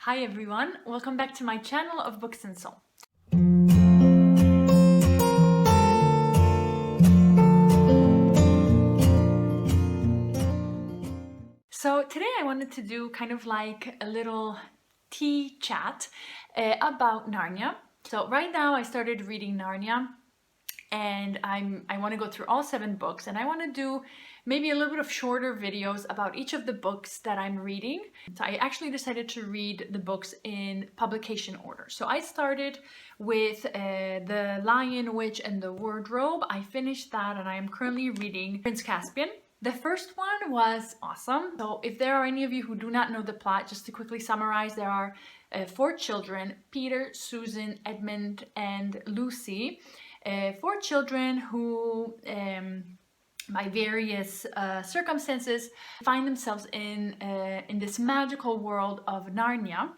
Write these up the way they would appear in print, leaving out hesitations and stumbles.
Hi everyone, welcome back to my channel of Books and Soul. So today I wanted to do kind of like a little tea chat about Narnia. So right now I started reading Narnia and I want to go through all 7 books, and I want to do maybe a little bit of shorter videos about each of the books that I'm reading. So I actually decided to read the books in publication order. So I started with The Lion, Witch and the Wardrobe. I finished that and I am currently reading Prince Caspian. The first one was awesome. So if there are any of you who do not know the plot, just to quickly summarize, there are 4 children, Peter, Susan, Edmund, and Lucy. 4 children who, by various circumstances, find themselves in this magical world of Narnia.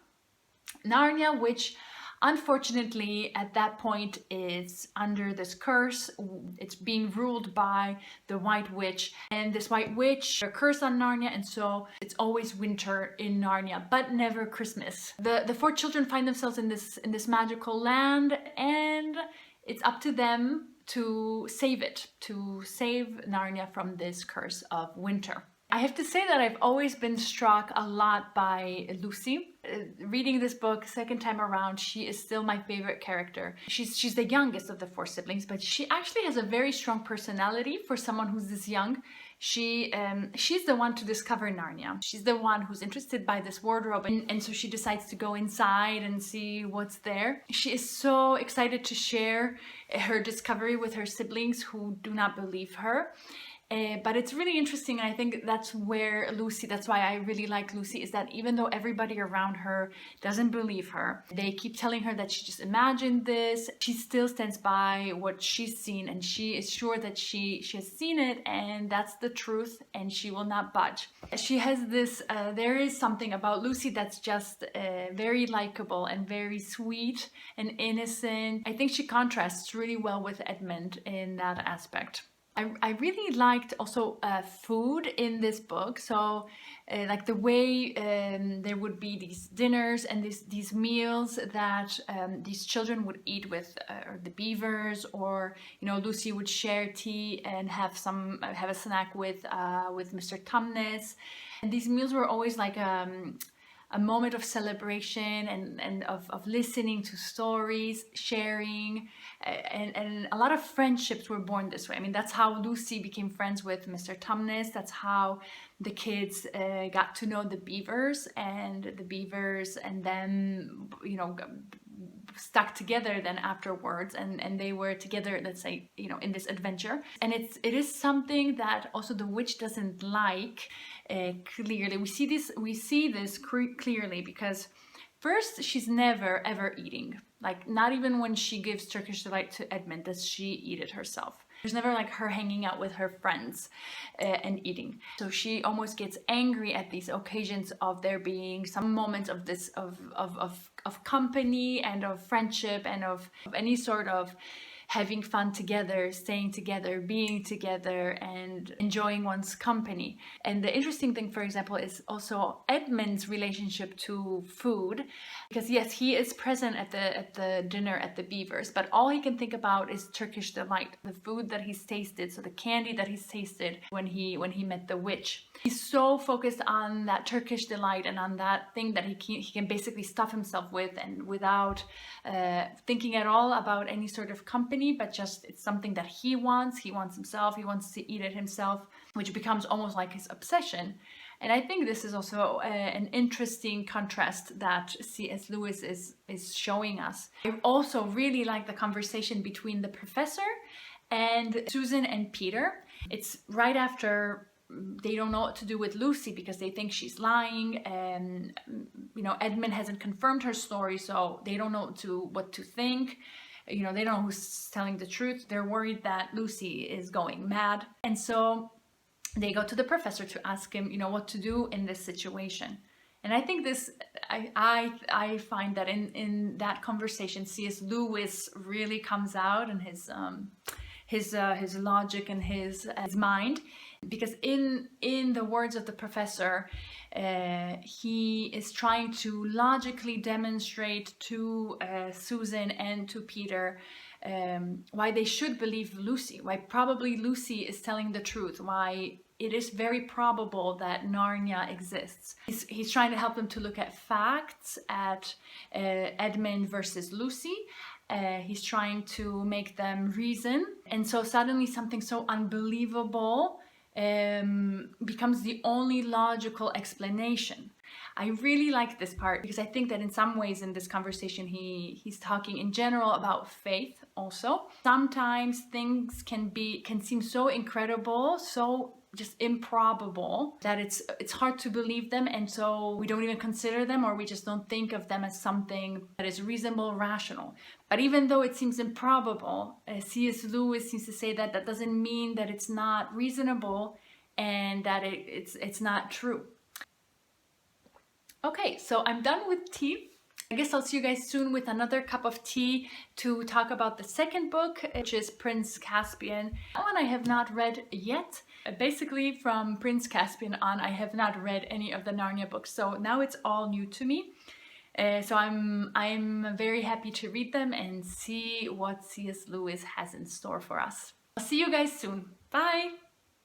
Narnia, which unfortunately at that point is under this curse. It's being ruled by the White Witch, and this White Witch, a curse on Narnia, and so it's always winter in Narnia, but never Christmas. The 4 children find themselves in this magical land, and it's up to them to save it, to save Narnia from this curse of winter. I have to say that I've always been struck a lot by Lucy. Reading this book second time around, she is still my favorite character. She's the youngest of the 4 siblings, but she actually has a very strong personality for someone who's this young. She's the one to discover Narnia. She's the one who's interested by this wardrobe, and so she decides to go inside and see what's there. She is so excited to share her discovery with her siblings who do not believe her. But it's really interesting, and I think that's where that's why I really like Lucy, is that even though everybody around her doesn't believe her, they keep telling her that she just imagined this, she still stands by what she's seen, and she is sure that she has seen it, and that's the truth, and she will not budge. She has this, there is something about Lucy that's just very likable and very sweet and innocent. I think she contrasts really well with Edmund in that aspect. I really liked also food in this book. So like the way there would be these dinners and these meals that these children would eat with the beavers, or Lucy would share tea and have a snack with Mr. Tumnus, and these meals were always like a moment of celebration and of listening to stories, sharing, and a lot of friendships were born this way. I mean, that's how Lucy became friends with Mr. Tumnus. That's how the kids got to know the beavers, and then stuck together then afterwards, and they were together, let's say, in this adventure. And it is something that also the witch doesn't like. Clearly we see this clearly, because first, she's never ever eating, like not even when she gives Turkish delight to Edmund does she eat it herself. There's never like her hanging out with her friends and eating. So she almost gets angry at these occasions of there being some moments of this of company and of friendship and of any sort of having fun together, staying together, being together, and enjoying one's company. And the interesting thing, for example, is also Edmund's relationship to food, because yes, he is present at the dinner at the Beavers, but all he can think about is Turkish delight, the food that he's tasted, so the candy that he's tasted when he met the witch. He's so focused on that Turkish delight and on that thing that he can basically stuff himself with, and without thinking at all about any sort of company, but just it's something that he wants himself, he wants to eat it himself, which becomes almost like his obsession. And I think this is also an interesting contrast that C.S. Lewis is showing us. I also really like the conversation between the professor and Susan and Peter. It's right after they don't know what to do with Lucy because they think she's lying, and Edmund hasn't confirmed her story, so they don't know what to think. They don't know who's telling the truth. They're worried that Lucy is going mad, and so they go to the professor to ask him, what to do in this situation. And I think this, I find that in that conversation, C.S. Lewis really comes out, and his logic and his mind. because in the words of the professor, he is trying to logically demonstrate to Susan and to Peter why they should believe Lucy, why probably Lucy is telling the truth, why it is very probable that Narnia exists. He's trying to help them to look at facts, at Edmund versus Lucy. He's trying to make them reason. And so suddenly something so unbelievable becomes the only logical explanation. I really like this part because I think that in some ways in this conversation he's talking in general about faith also. Sometimes things can seem so incredible, so just improbable, that it's hard to believe them, and so we don't even consider them, or we just don't think of them as something that is reasonable, rational. But even though it seems improbable, C.S. Lewis seems to say that that doesn't mean that it's not reasonable and that it's not true. Okay, so I'm done with tea. I guess I'll see you guys soon with another cup of tea to talk about the second book, which is Prince Caspian. That one I have not read yet. Basically, from Prince Caspian on, I have not read any of the Narnia books, so now it's all new to me. So I'm very happy to read them and see what C.S. Lewis has in store for us. I'll see you guys soon. Bye!